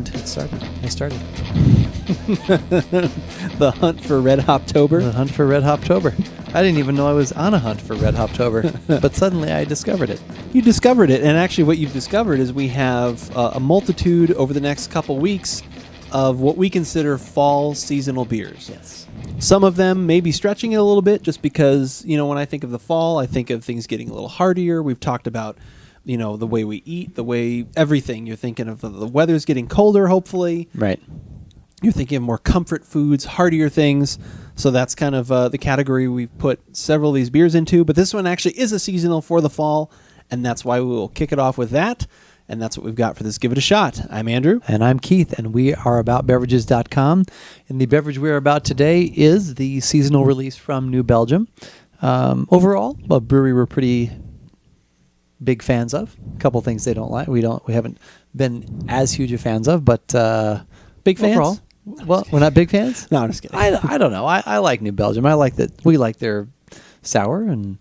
hunt. I started. The hunt for Red Hoptober? The hunt for Red Hoptober. I didn't even know I was on a hunt for Red Hoptober, but suddenly I discovered it. You discovered it, and actually what you've discovered is we have a multitude over the next couple weeks of what we consider fall seasonal beers. Yes. Some of them may be stretching it a little bit just because, when I think of the fall, I think of things getting a little heartier. We've talked about, the way we eat, the way everything. You're thinking of the weather's getting colder, hopefully. Right. You're thinking of more comfort foods, heartier things. So that's kind of the category we've put several of these beers into. But this one actually is a seasonal for the fall, and that's why we will kick it off with that. And that's what we've got for this Give It a Shot. I'm Andrew. And I'm Keith, and we are AboutBeverages.com. And the beverage we're about today is the seasonal release from New Belgium. Overall, a brewery we're pretty big fans of. A couple things they don't like. We haven't been as huge of fans of, but big fans. Overall, well, we're not big fans. No, I'm just kidding. I don't know. I like New Belgium. I like that we like their sour, and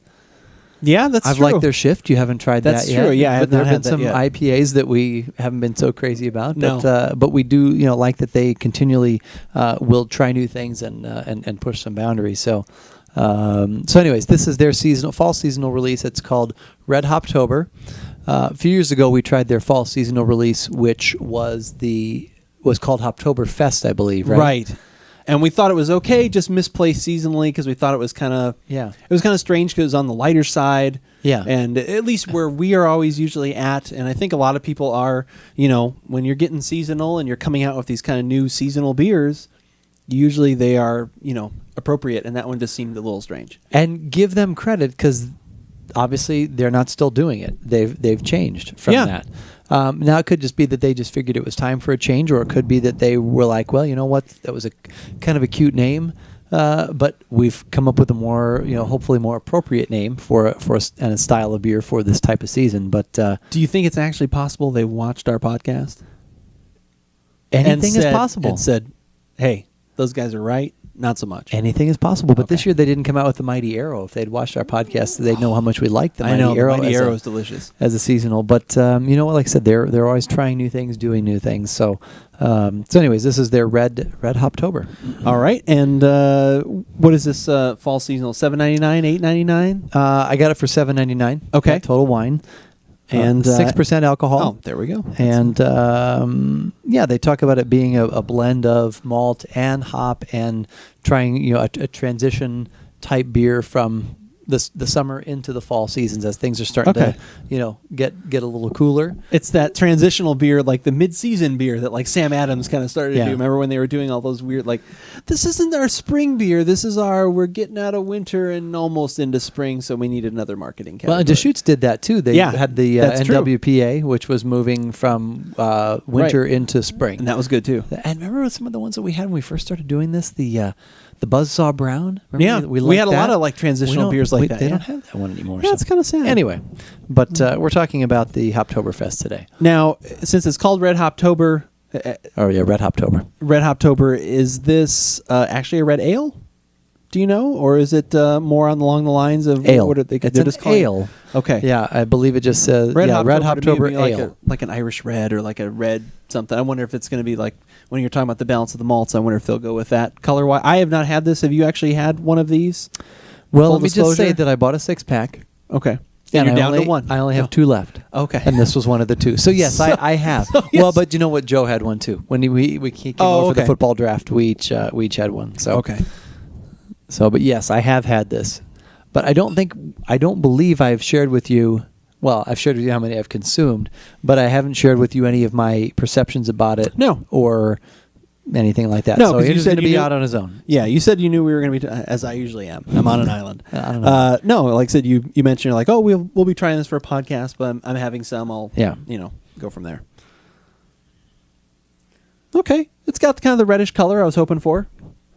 yeah, that's I've true. liked their shift. You haven't tried that's that yet. That's true. Yeah, I have but there not have had been some that yet. IPAs that we haven't been so crazy about. No. But we do like that they continually will try new things and push some boundaries. So anyways, this is their fall seasonal release. It's called Red Hoptober. A few years ago, we tried their fall seasonal release, which was called Hoptober Fest, I believe. Right. And we thought it was okay, just misplaced seasonally because we thought it was kind of It was kind of strange because it was on the lighter side. Yeah. And at least where we are always usually at, and I think a lot of people are, when you're getting seasonal and you're coming out with these kind of new seasonal beers, usually they are, appropriate, and that one just seemed a little strange. And give them credit because obviously they're not still doing it. They've changed from that. Now it could just be that they just figured it was time for a change, or it could be that they were like, well, you know what, that was a kind of a cute name, but we've come up with a more, hopefully more appropriate name for a style of beer for this type of season. But do you think it's actually possible they watched our podcast? Anything is possible. And said, hey, those guys are right. Not so much. Anything is possible. But this year they didn't come out with the Mighty Arrow. If they'd watched our podcast, they'd know how much we liked the Mighty Arrow. The Mighty Arrow is delicious as a seasonal. But like I said, they're always trying new things, doing new things. So anyways, this is their Red Hoptober. All right. And what is this fall seasonal? $7.99, $8.99? I got it for $7.99. Okay. Total wine. And 6% alcohol. Oh, there we go. And they talk about it being a blend of malt and hop, and trying a transition type beer from the summer into the fall seasons as things are starting to get a little cooler. It's that transitional beer, like the mid-season beer that like Sam Adams kind of started to do. Remember when they were doing all those weird, like, this isn't our spring beer, this is we're getting out of winter and almost into spring, so we need another marketing category. Well, and Deschutes did that too. They had the NWPA, which was moving from winter into spring, and that was good too. And remember some of the ones that we had when we first started doing this, the Buzzsaw Brown. Remember we had a lot of like transitional beers like that. They don't have that one anymore. Yeah, it's kind of sad. Anyway, but we're talking about the Hoptoberfest today. Now, since it's called Red Hoptober. Red Hoptober. Red Hoptober, is this actually a red ale? Do you know? Or is it more along the lines of ale? What are they? It's an ale. Okay. Yeah, I believe it just says Red Hoptober ale. Like an Irish red or like a red something. I wonder if it's going to be like, when you're talking about the balance of the malts, I wonder if they'll go with that color-wise. I have not had this. Have you actually had one of these? Well, let me just say that I bought a 6-pack. Okay. And you're down to one. I only have 2 left. Okay. And this was one of the 2. So yes, I have. Yes. Well, but you know what? Joe had one too. When he came over for the football draft, we each had one. So okay. So, but yes, I have had this. But I don't believe I've shared with you. Well, I've shared with you how many I've consumed, but I haven't shared with you any of my perceptions about it. No. Or anything like that. No, so he's going to be out on his own. Yeah, you said you knew we were going to be, as I usually am. I'm on an island. I don't know. No, like I said, you mentioned you're like, oh, we'll be trying this for a podcast, but I'm having some. I'll go from there. Okay, it's got kind of the reddish color I was hoping for.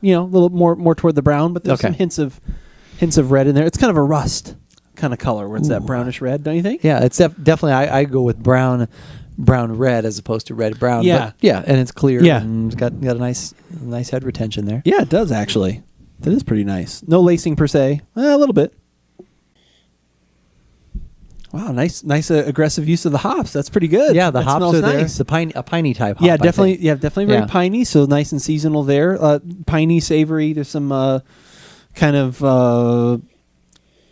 A little more toward the brown, but there's some hints of red in there. It's kind of a rust kind of color where it's that brownish red, don't you think? Yeah, it's definitely. I go with brown red as opposed to red brown. Yeah, but and it's clear. Yeah, and it's got a nice head retention there. Yeah, it does actually. That is pretty nice. No lacing per se. A little bit. Wow, nice aggressive use of the hops. That's pretty good. Yeah, the that hops are nice. there. A piney type hop. Yeah, definitely. Yeah, definitely very Yeah. piney. So nice and seasonal there. Piney, savory. There's some kind of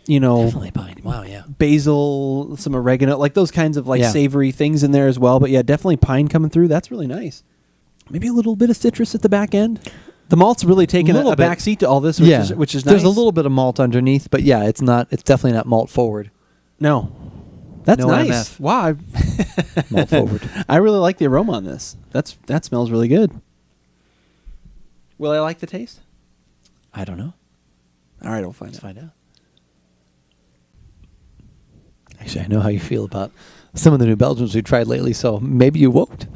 Definitely piney. Wow, yeah. basil, some oregano, like those kinds of savory things in there as well. But yeah, definitely pine coming through. That's really nice. Maybe a little bit of citrus at the back end. The malt's really taken a back seat to all this, which is nice. There's a little bit of malt underneath, but yeah, it's definitely not malt forward. No. That's no nice. MF. Wow. Malt forward. I really like the aroma on this. That smells really good. Will I like the taste? I don't know. All right, we'll Let's find out. Actually, I know how you feel about some of the new Belgians we tried lately, so maybe you won't.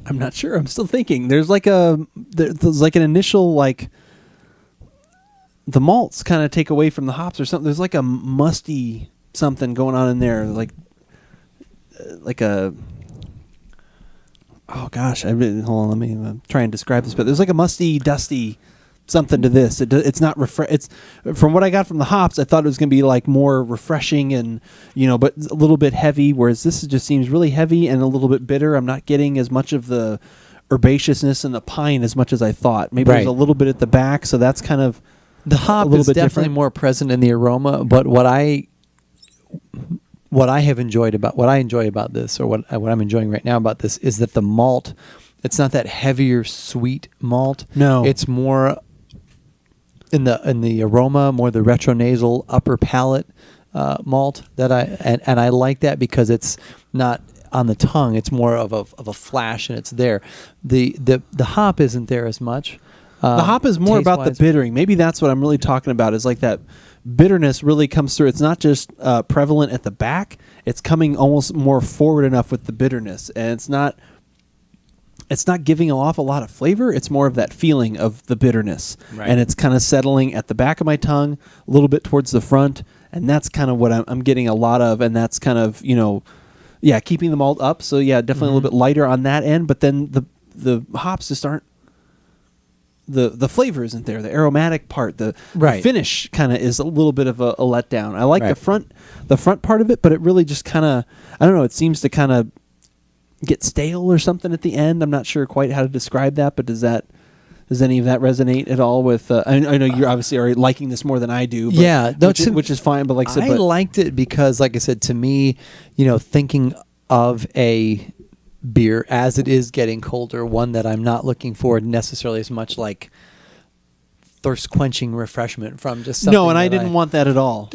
I'm not sure. I'm still thinking. There's like an initial the malts kind of take away from the hops or something. There's like a musty something going on in there, like a. Oh gosh, hold on. Let me try and describe this. But there's like a musty, dusty something to this. It's not It's from what I got from the hops. I thought it was going to be like more refreshing and but a little bit heavy. Whereas this just seems really heavy and a little bit bitter. I'm not getting as much of the herbaceousness and the pine as much as I thought. Maybe there's a little bit at the back, so that's kind of the hop is definitely different. more present in the aroma. But what I enjoy about this, or what I'm enjoying right now about this, is that the malt, it's not that heavier sweet malt. No, it's more in the aroma, more the retronasal upper palate malt that I like that because it's not on the tongue. It's more of a flash, and it's there. The hop isn't there as much. The hop is more about the bittering. Maybe that's what I'm really talking about, is like that bitterness really comes through. It's not just prevalent at the back. It's coming almost more forward enough with the bitterness. And it's not giving off a lot of flavor. It's more of that feeling of the bitterness. Right. And it's kind of settling at the back of my tongue, a little bit towards the front. And that's kind of what I'm getting a lot of. And that's kind of, keeping the malt up. So, yeah, definitely a little bit lighter on that end. But then the hops just aren't. The flavor isn't there. The aromatic part, the finish kind of is a little bit of a letdown. I like the front part of it, but it really just kind of, I don't know, it seems to kind of get stale or something at the end. I'm not sure quite how to describe that, but does any of that resonate at all with, I know you're obviously already liking this more than I do, but which is fine, but like I said, I liked it because, like I said, to me, thinking of a beer as it is getting colder, one that I'm not looking for necessarily as much like thirst quenching refreshment from just something. No, and I didn't want that at all.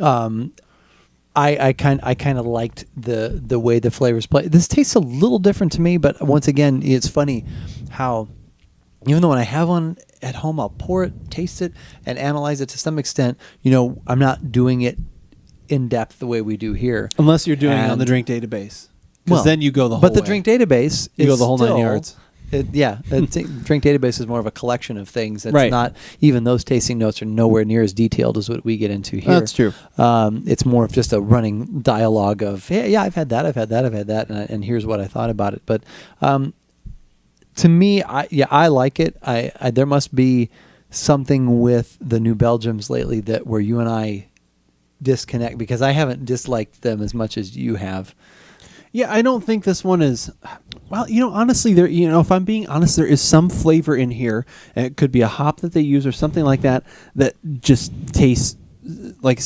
I kind of liked the way the flavors play. This tastes a little different to me, but once again, it's funny how even though when I have one at home, I'll pour it, taste it, and analyze it to some extent. I'm not doing it in depth the way we do here, unless you're doing it on the drink database. Because then you go the whole way. But the drink database you go the whole 9 yards. The drink database is more of a collection of things. It's not, even those tasting notes are nowhere near as detailed as what we get into here. That's true. It's more of just a running dialogue of, hey, yeah, I've had that, and here's what I thought about it. But to me, I like it. There must be something with the New Belgiums lately where you and I disconnect, because I haven't disliked them as much as you have. Yeah, I don't think this one is. Well, honestly, if I'm being honest, there is some flavor in here, and it could be a hop that they use or something like that just tastes like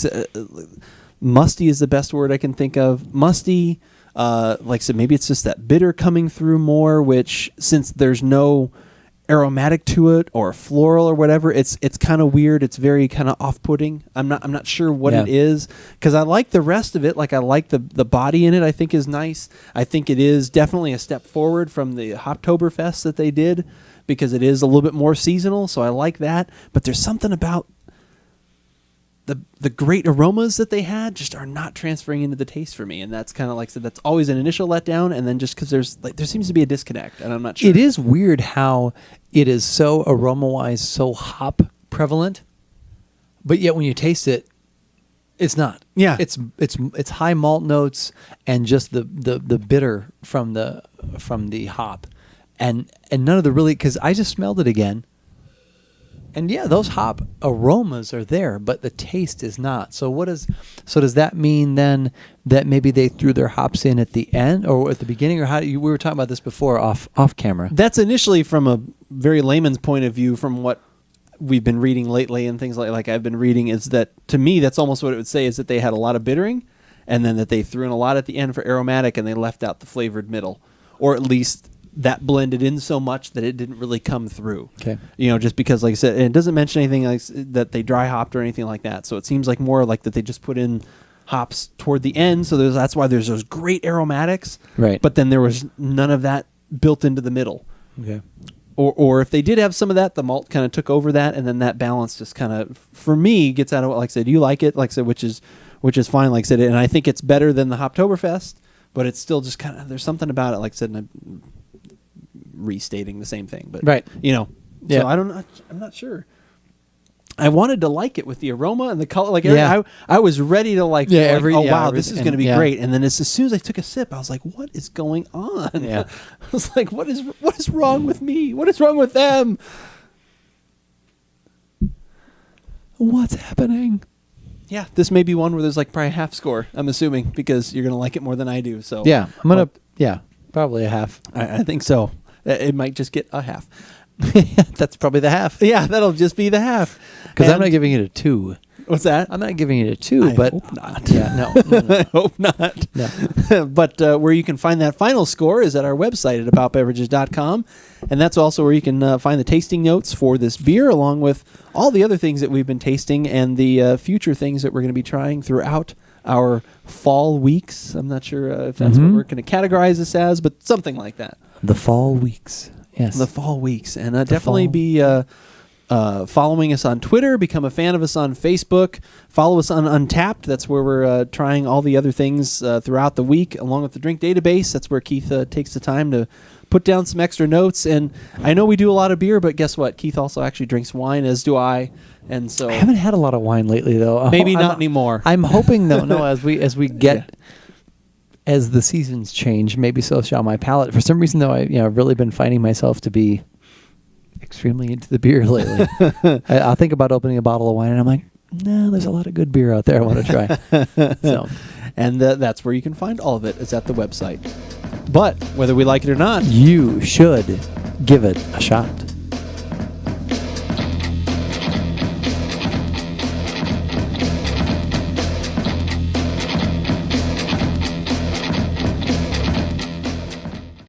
musty is the best word I can think of. Musty, like I said, maybe it's just that bitter coming through more. Which, since there's no aromatic to it or floral or whatever, it's kind of weird. It's very kind of off-putting. I'm not sure what it is, because I like the rest of it. Like, I like the body in it, I think is nice. I think it is definitely a step forward from the Hoptober Fest that they did, because it is a little bit more seasonal, so I like that. But there's something about the great aromas that they had just are not transferring into the taste for me, and that's kind of like I said, that's always an initial letdown, and then just because there seems to be a disconnect, and I'm not sure. It is weird how it is so aroma-wise, so hop prevalent, but yet when you taste it, it's not. Yeah, it's high malt notes and just the bitter from the hop, and none of the really, because I just smelled it again. And yeah, those hop aromas are there, but the taste is not. So does that mean then that maybe they threw their hops in at the end or at the beginning, or we were talking about this before off camera? That's initially from a very layman's point of view, from what we've been reading lately and things like I've been reading, is that to me that's almost what it would say, is that they had a lot of bittering, and then that they threw in a lot at the end for aromatic, and they left out the flavored middle, or at least that blended in so much that it didn't really come through. Okay. Just because, like I said, and it doesn't mention anything like that they dry hopped or anything like that. So it seems like more like that they just put in hops toward the end. So that's why there's those great aromatics. Right. But then there was none of that built into the middle. Okay. Or if they did have some of that, the malt kind of took over that, and then that balance just kind of, for me, gets out of it. Like I said, you like it, like I said, which is fine, like I said, and I think it's better than the Hoptoberfest, but it's still just kind of, there's something about it, like I said, and I'm restating the same thing, but right. Yeah. So I'm not sure. I wanted to like it with the aroma and the color. Like, I was ready to like, wow, this is going to be great. And then as soon as I took a sip, I was like, what is going on? Yeah. I was like, what is wrong with me? What is wrong with them? What's happening? Yeah, this may be one where there's like probably a half score, I'm assuming, because you're going to like it more than I do. So yeah, probably a half. I think so. It might just get a half. That's probably the half. Yeah, that'll just be the half. Because I'm not giving it a 2. What's that? I'm not giving it a 2, but hope not. Yeah, no. I hope not. No. But where you can find that final score is at our website at AboutBeverages.com, and that's also where you can find the tasting notes for this beer, along with all the other things that we've been tasting and the future things that we're going to be trying throughout our fall weeks. I'm not sure if that's what we're going to categorize this as, but something like that. The fall weeks. Yes. The fall weeks. And definitely be following us on Twitter, become a fan of us on Facebook, follow us on Untapped. That's where we're trying all the other things throughout the week, along with the drink database. That's where Keith takes the time to put down some extra notes. And I know we do a lot of beer, but guess what? Keith also actually drinks wine, as do I. And so I haven't had a lot of wine lately, though. Maybe not anymore. I'm hoping, though, as we get... As the seasons change, maybe so shall my palate. For some reason, though, I've really been finding myself to be extremely into the beer lately. I'll think about opening a bottle of wine, and I'm like, no, there's a lot of good beer out there I want to try. So, and that's where you can find all of it, is at the website. But whether we like it or not, you should give it a shot.